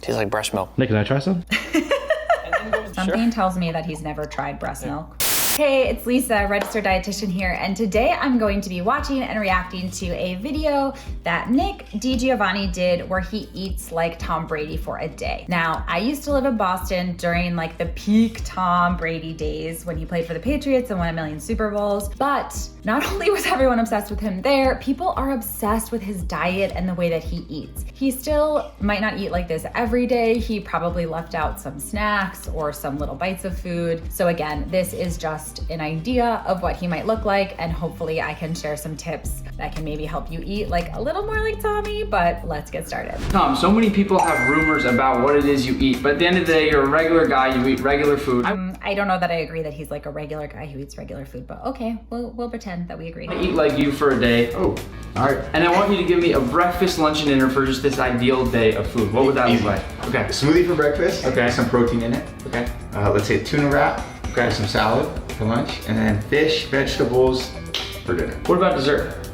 Tastes like breast milk. Nick, can I try some? Something tells me that he's never tried breast milk. Hey, it's Lisa, registered dietitian here, and today I'm going to be watching and reacting to a video that Nick DiGiovanni did where he eats like Tom Brady for a day. Now, I used to live in Boston during like the peak Tom Brady days when he played for the Patriots and won a million Super Bowls, but not only was everyone obsessed with him there, people are obsessed with his diet and the way that he eats. He still might not eat like this every day. He probably left out some snacks or some little bites of food. So again, this is just an idea of what he might look like, and hopefully I can share some tips that can maybe help you eat like a little more like Tommy, but let's get started. Tom, so many people have rumors about what it is you eat, but at the end of the day, you're a regular guy, you eat regular food. I don't know that I agree that he's like a regular guy who eats regular food, but okay, we'll pretend that we agree. I eat like you for a day. Oh, all right. And I want you to give me a breakfast, lunch, and dinner for just this ideal day of food. What would that look like? Okay. Smoothie for breakfast. Okay. Some protein in it. Okay. Let's say tuna wrap. Okay. Some salad for lunch, and then fish, vegetables for dinner. What about dessert?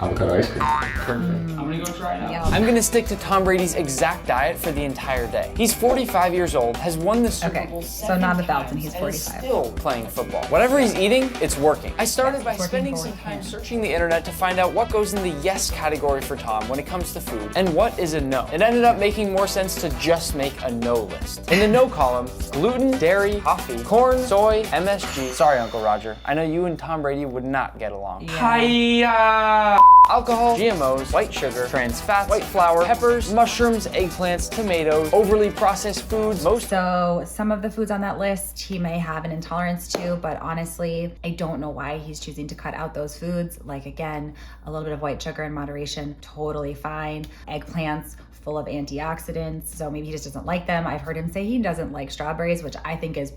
Avocado ice cream. Perfect. I'm gonna go try it out. Yeah. I'm gonna stick to Tom Brady's exact diet for the entire day. He's 45 years old, has won the Super Okay, Bowl so 7 not a belt, and times, he's is 45. still playing football. Whatever he's eating, it's working. I started by Working spending for some him. time searching the internet to find out what goes in the yes category for Tom when it comes to food, and what is a no. It ended up making more sense to just make a no list. In the no column, gluten, dairy, coffee, corn, soy, MSG. Sorry, Uncle Roger. I know you and Tom Brady would not get along. Hiya! Alcohol, GMOs, white sugar, trans fats, white flour, peppers, mushrooms, eggplants, tomatoes, overly processed foods, So some of the foods on that list he may have an intolerance to, but honestly, I don't know why he's choosing to cut out those foods. Like again, a little bit of white sugar in moderation, totally fine. Eggplants, full of antioxidants, so maybe he just doesn't like them. I've heard him say he doesn't like strawberries, which I think is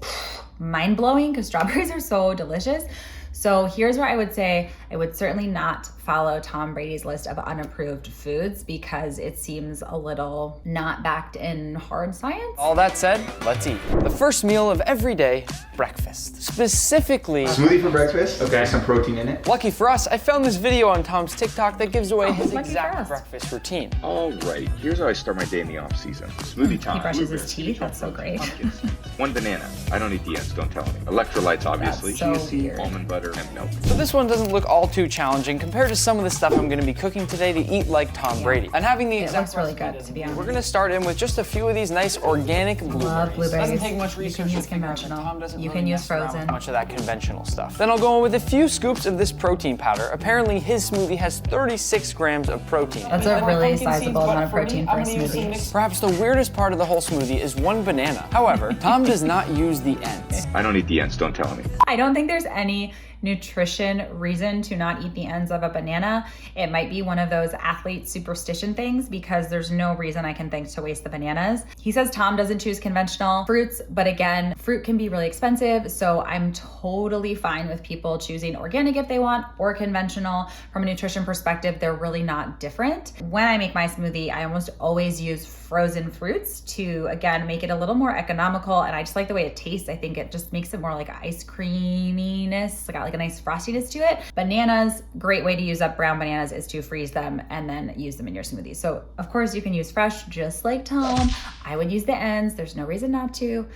mind-blowing because strawberries are so delicious. So here's where I would say I would certainly not follow Tom Brady's list of unapproved foods because it seems a little not backed in hard science. All that said, let's eat. The first meal of every day, breakfast. Specifically, Smoothie for breakfast. Okay. Some protein in it. lucky for us, I found this video on Tom's TikTok that gives away his lucky for exact us. breakfast routine. Alright, here's how I start my day in the off season. Smoothie time. He brushes his Blueberries, teeth, that's so great. pumpkin seeds, 1 banana. I don't eat the ends, don't tell me. Electrolytes, obviously. so Chia seed, weird. almond butter, and milk. So this one doesn't look all too challenging compared to some of the stuff I'm gonna be cooking today to eat like Tom Brady. And having the It exact looks really recipe good, doesn't to be mean- honest. We're gonna start in with just a few of these nice organic blueberries. Love blueberries. Doesn't take much You research can to use figure out that conventional. Tom doesn't You really can use mess around with frozen. much of that conventional stuff. Then I'll go in with a few scoops of this protein powder. Apparently his smoothie has 36 grams of protein. That's a really sizable amount of protein for a smoothie. Perhaps the weirdest part of the whole smoothie is one banana. However, Tom does not use the ends. I don't eat the ends, don't tell me. I don't think there's any nutrition reason to not eat the ends of a banana. It might be one of those athlete superstition things because there's no reason I can think to waste the bananas. He says Tom doesn't choose conventional fruits, but again, fruit can be really expensive, so I'm totally fine with people choosing organic if they want or conventional. From a nutrition perspective, they're really not different. When I make my smoothie, I almost always use frozen fruits to, again, make it a little more economical, and I just like the way it tastes. I think it just makes it more like ice creaminess. It's got like a nice frostiness to it. Bananas, great way to use up brown bananas is to freeze them and then use them in your smoothie. So of course you can use fresh, just like Tom. I would use the ends. There's no reason not to.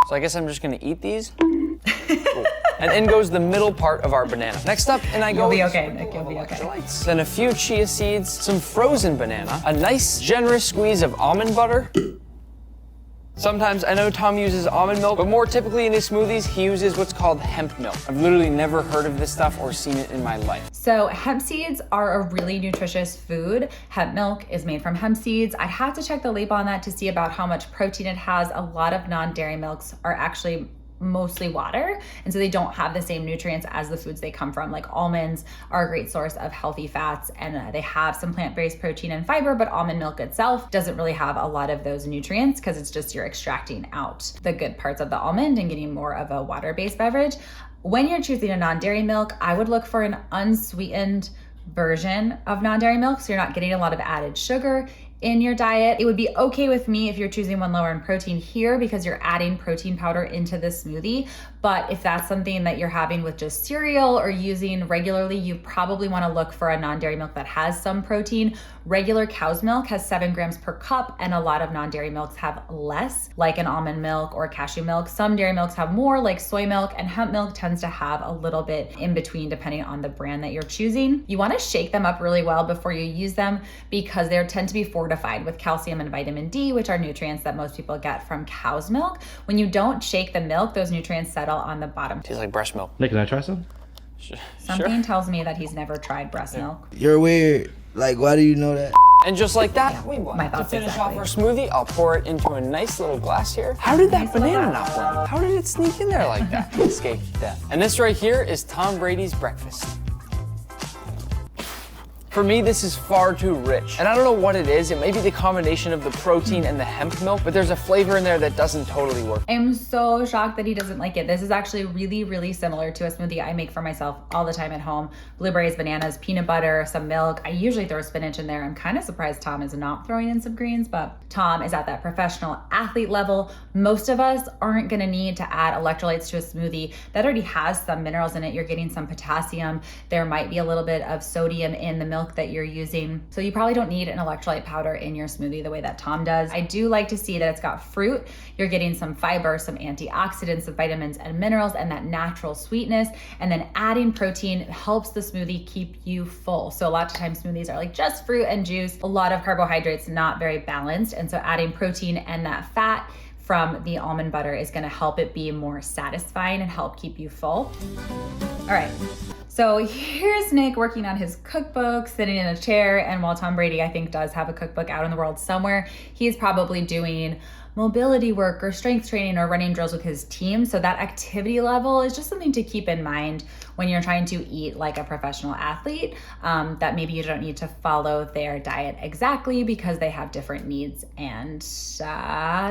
So I guess I'm just gonna eat these. Cool. And in goes the middle part of our banana. Next up, and I go You'll be with a okay, sprinkle Nick, you'll of be okay. electrolytes. Then a few chia seeds, some frozen banana, a nice generous squeeze of almond butter. Sometimes I know Tom uses almond milk, but more typically in his smoothies, he uses what's called hemp milk. I've literally never heard of this stuff or seen it in my life. So hemp seeds are a really nutritious food. Hemp milk is made from hemp seeds. I'd have to check the label on that to see about how much protein it has. A lot of non-dairy milks are actually mostly water, and so they don't have the same nutrients as the foods they come from. Like almonds are a great source of healthy fats, and they have some plant-based protein and fiber, but almond milk itself doesn't really have a lot of those nutrients because it's just you're extracting out the good parts of the almond and getting more of a water-based beverage. When you're choosing a non-dairy milk, I would look for an unsweetened version of non-dairy milk, so you're not getting a lot of added sugar in your diet. It would be okay with me if you're choosing one lower in protein here because you're adding protein powder into the smoothie. But if that's something that you're having with just cereal or using regularly, you probably want to look for a non-dairy milk that has some protein. Regular cow's milk has 7 grams per cup, and a lot of non-dairy milks have less, like an almond milk or cashew milk. Some dairy milks have more, like soy milk, and hemp milk tends to have a little bit in between depending on the brand that you're choosing. You want to shake them up really well before you use them because they tend to be fortified with calcium and vitamin D, which are nutrients that most people get from cow's milk. When you don't shake the milk, those nutrients settle on the bottom. Tastes like breast milk. Nick, can I try some? Something tells me that he's never tried breast milk. You're weird. Like, why do you know that? And just like that, My to thoughts finish exactly. off our smoothie, I'll pour it into a nice little glass here. How did that banana not burn? How did it sneak in there like that? Escape death. And this right here is Tom Brady's breakfast. For me, this is far too rich. And I don't know what it is. It may be the combination of the protein and the hemp milk, but there's a flavor in there that doesn't totally work. I'm so shocked that he doesn't like it. This is actually really, really similar to a smoothie I make for myself all the time at home. Blueberries, bananas, peanut butter, some milk. I usually throw spinach in there. I'm kind of surprised Tom is not throwing in some greens, but Tom is at that professional athlete level. Most of us aren't gonna need to add electrolytes to a smoothie that already has some minerals in it. You're getting some potassium. There might be a little bit of sodium in the milk that you're using. So you probably don't need an electrolyte powder in your smoothie the way that Tom does. I do like to see that it's got fruit. You're getting some fiber, some antioxidants, some vitamins and minerals, and that natural sweetness. And then adding protein helps the smoothie keep you full. So a lot of times smoothies are like just fruit and juice, a lot of carbohydrates, not very balanced. And so adding protein and that fat from the almond butter is gonna help it be more satisfying and help keep you full. All right, so here's Nick working on his cookbook, sitting in a chair, and while Tom Brady, I think, does have a cookbook out in the world somewhere, he's probably doing mobility work or strength training or running drills with his team. So that activity level is just something to keep in mind when you're trying to eat like a professional athlete, that maybe you don't need to follow their diet exactly because they have different needs and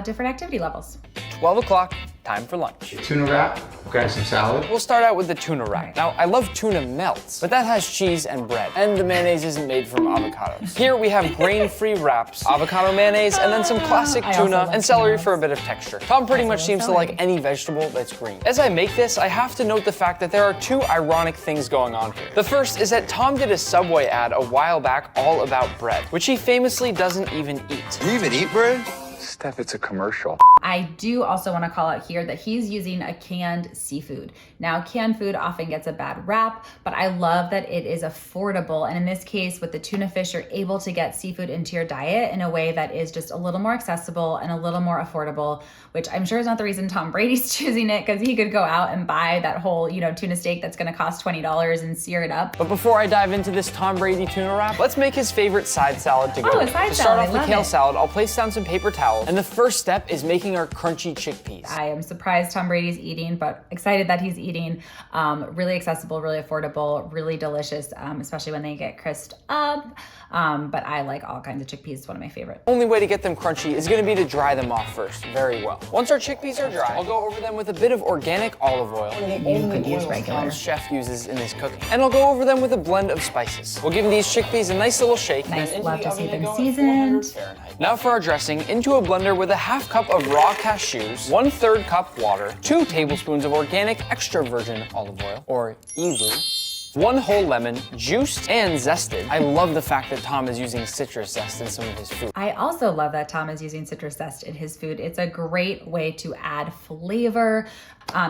different activity levels. 12 o'clock, time for lunch. Tuna wrap, grab some salad. We'll start out with the tuna wrap. Now, I love tuna melts, but that has cheese and bread, and the mayonnaise isn't made from avocados. Here we have grain-free wraps, avocado mayonnaise, and then some classic tuna and celery for a bit of texture. Tom pretty much seems to like any vegetable that's green. As I make this, I have to note the fact that there are two ironic things going on here. The first is that Tom did a Subway ad a while back all about bread, which he famously doesn't even eat. You even eat bread? Steph, it's a commercial. I do also want to call out here that he's using a canned seafood. Now, canned food often gets a bad rap, but I love that it is affordable. And in this case, with the tuna fish, you're able to get seafood into your diet in a way that is just a little more accessible and a little more affordable, which I'm sure is not the reason Tom Brady's choosing it, because he could go out and buy that whole, tuna steak that's going to cost $20 and sear it up. But before I dive into this Tom Brady tuna wrap, let's make his favorite side salad to go. Oh, a with. side to start salad, off the I kale love it. salad, I'll place down some paper towels, and the first step is making our crunchy chickpeas. I am surprised Tom Brady's eating, but excited that he's eating. Really accessible, really affordable, really delicious, especially when they get crisped up. But I like all kinds of chickpeas. It's one of my favorite. Only way to get them crunchy is gonna be to dry them off first, very well. Once our chickpeas are dry, I'll go over them with a bit of organic olive oil. You could use regular. Tom's chef uses in his cooking. And I'll go over them with a blend of spices. We'll give these chickpeas a nice little shake. Nice, and into love the to oven see they them go at seasoned. 400 Fahrenheit. Now for our dressing, into a blender with a half cup of raw cashews, 1/3 cup water, 2 tablespoons of organic extra virgin olive oil, or EVOO, 1 whole lemon, juiced and zested. I love the fact that Tom is using citrus zest in some of his food. I also love that Tom is using citrus zest in his food. It's a great way to add flavor.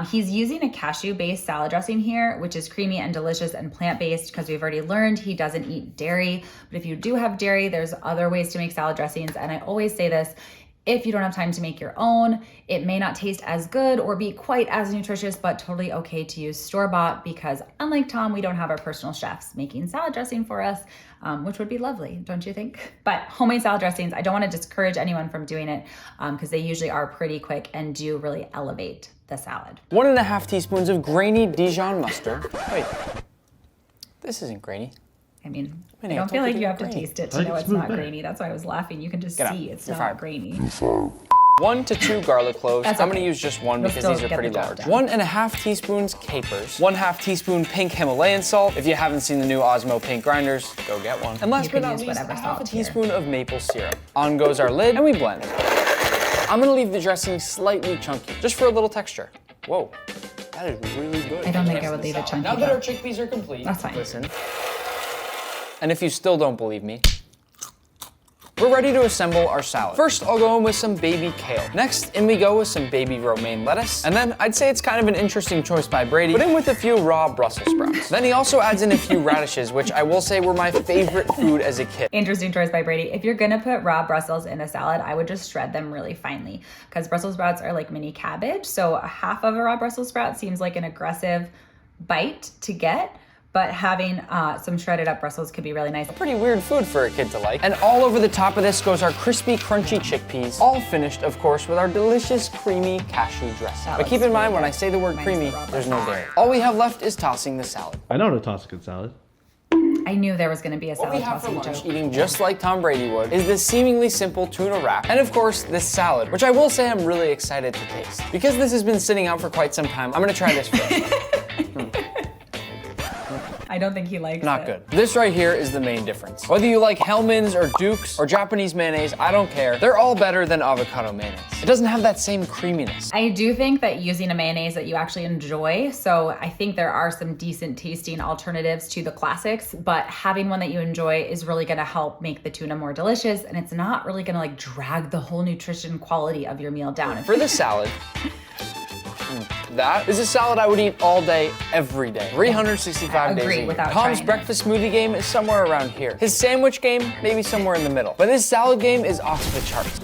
He's using a cashew-based salad dressing here, which is creamy and delicious and plant-based because we've already learned he doesn't eat dairy. But if you do have dairy, there's other ways to make salad dressings. And I always say this, if you don't have time to make your own, it may not taste as good or be quite as nutritious, but totally okay to use store-bought because unlike Tom, we don't have our personal chefs making salad dressing for us, which would be lovely, don't you think? But homemade salad dressings, I don't want to discourage anyone from doing it because they usually are pretty quick and do really elevate the salad. 1.5 teaspoons of grainy Dijon mustard. Wait, this isn't grainy. I mean, I I don't feel told like you you to have to grainy. taste it to I think know it's it's not smooth grainy. That's why I was laughing. You can just Get out. see it's You're not fired. grainy. 1 to 2 garlic cloves. That's I'm gonna okay. use just one You'll because still these are get pretty the job large. done. 1.5 teaspoons capers. 1/2 teaspoon pink Himalayan salt. If you haven't seen the new Osmo pink grinders, go get one. And last You but can not use least, whatever 1/2 salt here. teaspoon of maple syrup. On goes our lid, and we blend. I'm gonna leave the dressing slightly chunky, just for a little texture. Whoa, that is really good. I don't think I would leave it chunky. Now that our though. chickpeas are complete, That's fine. listen. And if you still don't believe me, we're ready to assemble our salad. First, I'll go in with some baby kale. Next, in we go with some baby romaine lettuce. And then I'd say it's kind of an interesting choice by Brady, but in with a few raw Brussels sprouts. Then he also adds in a few radishes, which I will say were my favorite food as a kid. Interesting choice by Brady. If you're gonna put raw Brussels in a salad, I would just shred them really finely because Brussels sprouts are like mini cabbage. So a half of a raw Brussels sprout seems like an aggressive bite to get. But having some shredded up Brussels could be really nice. Pretty weird food for a kid to like. And all over the top of this goes our crispy, crunchy chickpeas, all finished, of course, with our delicious, creamy cashew dressing. That But keep looks in mind, really when I good. say the word Minus creamy, the raw there's no dairy. All we have left is tossing the salad. I know how to toss a good salad. I knew there was gonna be a What we salad have for tossing lunch, joke. eating just like Tom Brady would, is this seemingly simple tuna wrap, and of course, this salad, which I will say I'm really excited to taste. Because this has been sitting out for quite some time, I'm gonna try this first. I don't think he likes Not it. good. This right here is the main difference. Whether you like Hellmann's or Duke's or Japanese mayonnaise, I don't care. They're all better than avocado mayonnaise. It doesn't have that same creaminess. I do think that using a mayonnaise that you actually enjoy, so I think there are some decent tasting alternatives to the classics, but having one that you enjoy is really gonna help make the tuna more delicious, and it's not really gonna like drag the whole nutrition quality of your meal down. For the salad, that is a salad I would eat all day, every day, 365 days a Agree, year. without Tom's trying it. breakfast smoothie game is somewhere around here. His sandwich game, maybe somewhere in the middle. But his salad game is off the charts.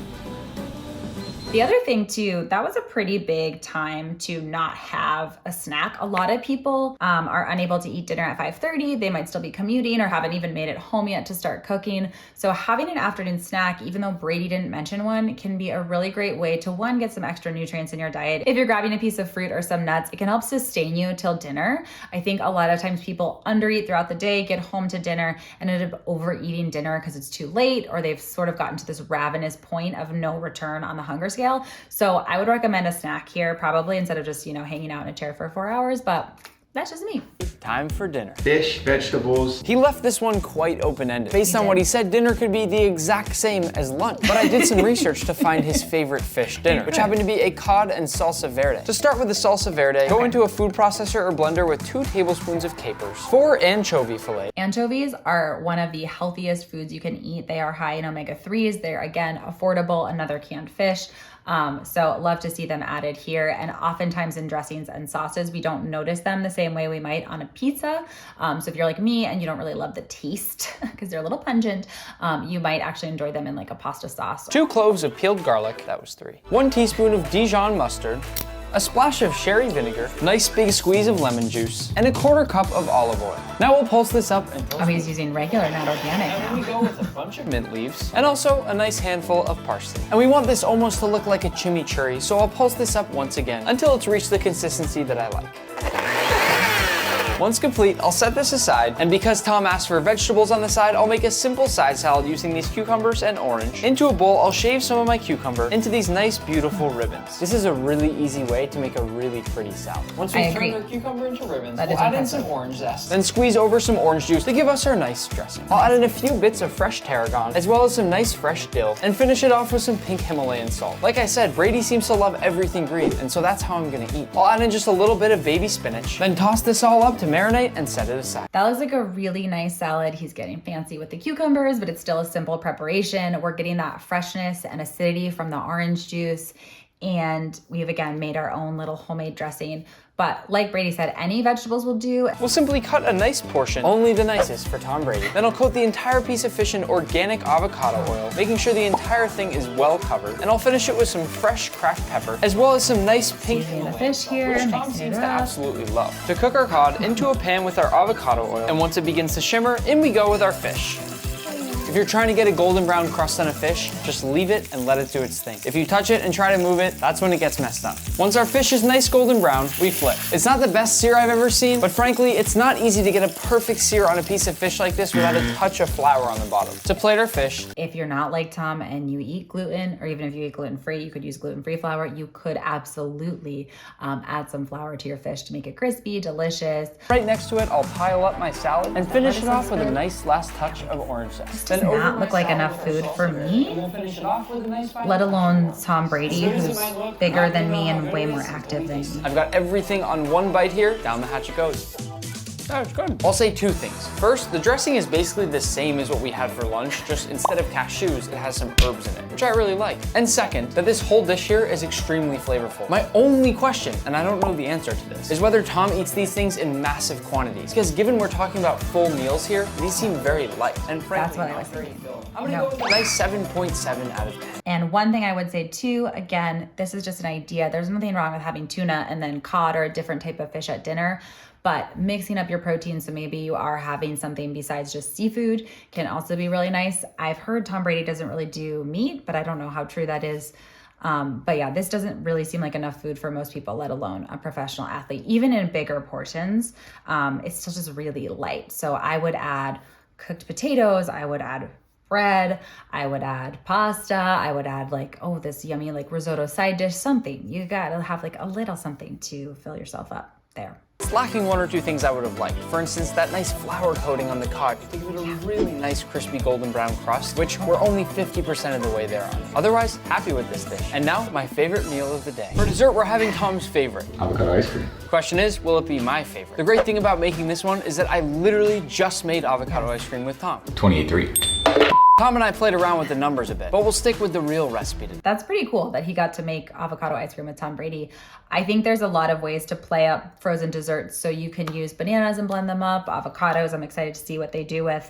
The other thing too, that was a pretty big time to not have a snack. A lot of people are unable to eat dinner at 5:30. They might still be commuting or haven't even made it home yet to start cooking. So having an afternoon snack, even though Brady didn't mention one, can be a really great way to, one, get some extra nutrients in your diet. If you're grabbing a piece of fruit or some nuts, it can help sustain you till dinner. I think a lot of times people undereat throughout the day, get home to dinner, and end up overeating dinner because it's too late, or they've sort of gotten to this ravenous point of no return on the hunger scale. So I would recommend a snack here, probably, instead of just, hanging out in a chair for 4 hours, but that's just me. Time for dinner. Fish, vegetables. He left this one quite open-ended. Based on what he said, dinner could be the exact same as lunch. But I did some research to find his favorite fish dinner, which happened to be a cod and salsa verde. To start with the salsa verde, go into a food processor or blender with 2 tablespoons of capers, 4 anchovy fillet. Anchovies are one of the healthiest foods you can eat. They are high in omega-3s. They're, again, affordable, another canned fish. So love to see them added here. And oftentimes in dressings and sauces, we don't notice them the same way we might on a pizza. So if you're like me and you don't really love the taste because they're a little pungent, you might actually enjoy them in like a pasta sauce. 2 cloves of peeled garlic, that was 3. 1 teaspoon of Dijon mustard, a splash of sherry vinegar, nice big squeeze of lemon juice, and a 1/4 cup of olive oil. Now we'll pulse this up and Oh, he's using regular, not organic And we now. go with a bunch of mint leaves and also a nice handful of parsley. And we want this almost to look like a chimichurri, so I'll pulse this up once again until it's reached the consistency that I like. Once complete, I'll set this aside, and because Tom asked for vegetables on the side, I'll make a simple side salad using these cucumbers and orange. Into a bowl, I'll shave some of my cucumber into these nice, beautiful ribbons. This is a really easy way to make a really pretty salad. Once I we agree. turn the cucumber into ribbons, That we'll is add in impressive. some orange zest, then squeeze over some orange juice to give us our nice dressing. I'll add in a few bits of fresh tarragon, as well as some nice fresh dill, and finish it off with some pink Himalayan salt. Like I said, Brady seems to love everything green, and so that's how I'm gonna eat. I'll add in just a little bit of baby spinach, then toss this all up to marinate and set it aside. That looks like a really nice salad. He's getting fancy with the cucumbers, but it's still a simple preparation. We're getting that freshness and acidity from the orange juice. And we've, again, made our own little homemade dressing. But like Brady said, any vegetables will do. We'll simply cut a nice portion, only the nicest for Tom Brady. Then I'll coat the entire piece of fish in organic avocado oil, making sure the entire thing is well covered. And I'll finish it with some fresh cracked pepper, as well as some nice pink Seasoning the Himalayan fish salt, here, which Tom mixing seems it to up. absolutely love. To cook our cod, into a pan with our avocado oil, and once it begins to shimmer, in we go with our fish. If you're trying to get a golden brown crust on a fish, just leave it and let it do its thing. If you touch it and try to move it, that's when it gets messed up. Once our fish is nice golden brown, we flip. It's not the best sear I've ever seen, but frankly, it's not easy to get a perfect sear on a piece of fish like this without a touch of flour on the bottom. To plate our fish, if you're not like Tom and you eat gluten, or even if you eat gluten-free, you could use gluten-free flour. You could absolutely add some flour to your fish to make it crispy, delicious. Right next to it, I'll pile up my salad and finish it off with a nice last touch of orange zest. Does not look like enough food for me, let alone Tom Brady, who's bigger than me and way more active than me. I've got everything on one bite here. Down the hatch it goes. Oh, it's good. I'll say two things. First, the dressing is basically the same as what we had for lunch, just instead of cashews, it has some herbs in it, which I really like. And second, that this whole dish here is extremely flavorful. My only question, and I don't know the answer to this, is whether Tom eats these things in massive quantities. Because given we're talking about full meals here, these seem very light. And frankly, That's what I was thinking. I'm gonna go with a nice 7.7 out of 10. And one thing I would say too, again, this is just an idea. There's nothing wrong with having tuna and then cod or a different type of fish at dinner, but mixing up your protein, so maybe you are having something besides just seafood, can also be really nice. I've heard Tom Brady doesn't really do meat, but I don't know how true that is. But yeah, this doesn't really seem like enough food for most people, let alone a professional athlete. Even in bigger portions, it's still just really light. So I would add cooked potatoes, I would add bread, I would add pasta, I would add like, oh, this yummy like risotto side dish, something. You gotta have like a little something to fill yourself up there. It's lacking one or two things I would have liked. For instance, that nice flour coating on the cod to give it a really nice crispy golden brown crust, which we're only 50% of the way there on. Otherwise, happy with this dish. And now, my favorite meal of the day. For dessert, we're having Tom's favorite. Avocado ice cream. Question is, will it be my favorite? The great thing about making this one is that I literally just made avocado ice cream with Tom. 28.3. Tom and I played around with the numbers a bit, but we'll stick with the real recipe today. That's pretty cool that he got to make avocado ice cream with Tom Brady. I think there's a lot of ways to play up frozen desserts. So you can use bananas and blend them up, avocados. I'm excited to see what they do with.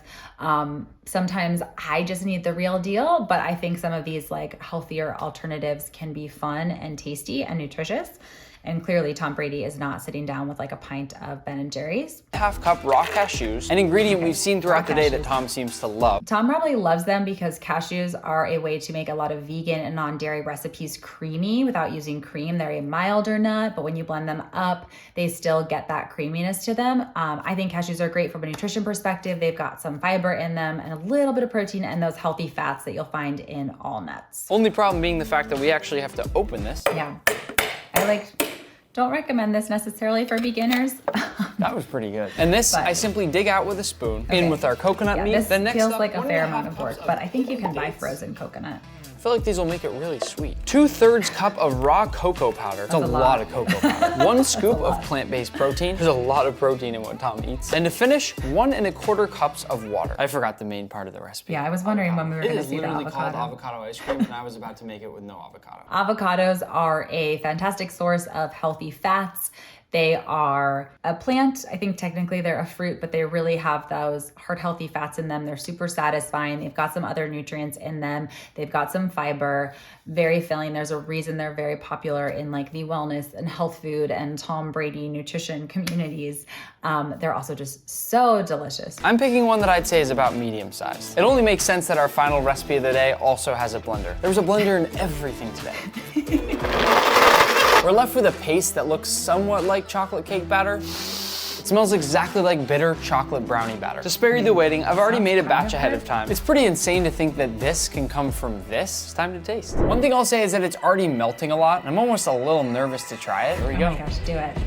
Sometimes I just need the real deal, but I think some of these like healthier alternatives can be fun and tasty and nutritious. And clearly Tom Brady is not sitting down with like a pint of Ben & Jerry's. Half cup raw cashews, an ingredient we've seen throughout the day that Tom seems to love. Tom probably loves them because cashews are a way to make a lot of vegan and non-dairy recipes creamy without using cream. They're a milder nut, but when you blend them up, they still get that creaminess to them. I think cashews are great from a nutrition perspective. They've got some fiber in them and a little bit of protein and those healthy fats that you'll find in all nuts. Only problem being the fact that we actually have to open this. Yeah, don't recommend this necessarily for beginners. That was pretty good. And this, I simply dig out with a spoon, in with our coconut meat. This Then next feels up, like a fair amount of work, but I think you can buy frozen coconut. I feel like these will make it really sweet. 2/3 cup of raw cocoa powder. That's a lot of cocoa powder. 1 scoop of plant-based protein. There's a lot of protein in what Tom eats. And to finish, 1 1/4 cups of water. I forgot the main part of the recipe. Yeah, I was wondering when we were It gonna is see the literally avocado. called avocado ice cream, and I was about to make it with no avocado. Avocados are a fantastic source of healthy fats. They are a plant. I think technically they're a fruit, but they really have those heart-healthy fats in them. They're super satisfying. They've got some other nutrients in them. They've got some fiber, very filling. There's a reason they're very popular in like the wellness and health food and Tom Brady nutrition communities. They're also just so delicious. I'm picking one that I'd say is about medium size. It only makes sense that our final recipe of the day also has a blender. There was a blender in everything today. We're left with a paste that looks somewhat like chocolate cake batter. It smells exactly like bitter chocolate brownie batter. To spare you the waiting, I've already made a batch ahead of time. It's pretty insane to think that this can come from this. It's time to taste. One thing I'll say is that it's already melting a lot. I'm almost a little nervous to try it. Here we go. Oh my gosh, do it.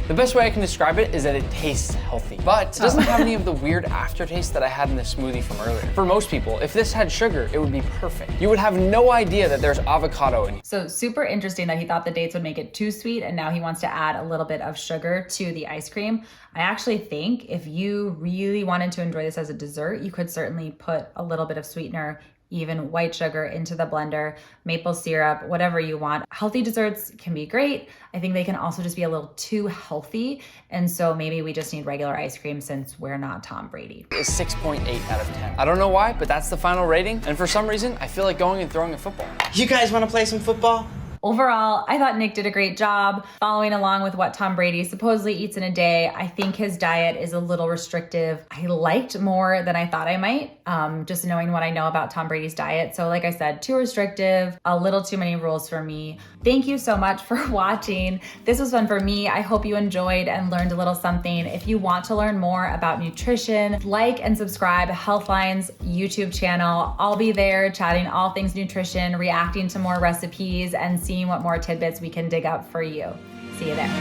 The best way I can describe it is that it tastes healthy, but it doesn't have any of the weird aftertaste that I had in the smoothie from earlier. For most people, if this had sugar, it would be perfect. You would have no idea that there's avocado in it. So super interesting that he thought the dates would make it too sweet and now he wants to add a little bit of sugar to the ice cream. I actually think if you really wanted to enjoy this as a dessert, you could certainly put a little bit of sweetener, even white sugar, into the blender, maple syrup, whatever you want. Healthy desserts can be great. I think they can also just be a little too healthy. And so maybe we just need regular ice cream since we're not Tom Brady. It's 6.8 out of 10. I don't know why, but that's the final rating. And for some reason, I feel like going and throwing a football. You guys want to play some football? Overall, I thought Nick did a great job following along with what Tom Brady supposedly eats in a day. I think his diet is a little restrictive. I liked more than I thought I might, just knowing what I know about Tom Brady's diet. So like I said, too restrictive, a little too many rules for me. Thank you so much for watching. This was fun for me. I hope you enjoyed and learned a little something. If you want to learn more about nutrition, like and subscribe to Healthline's YouTube channel. I'll be there chatting all things nutrition, reacting to more recipes, and seeing what more tidbits we can dig up for you. See you there.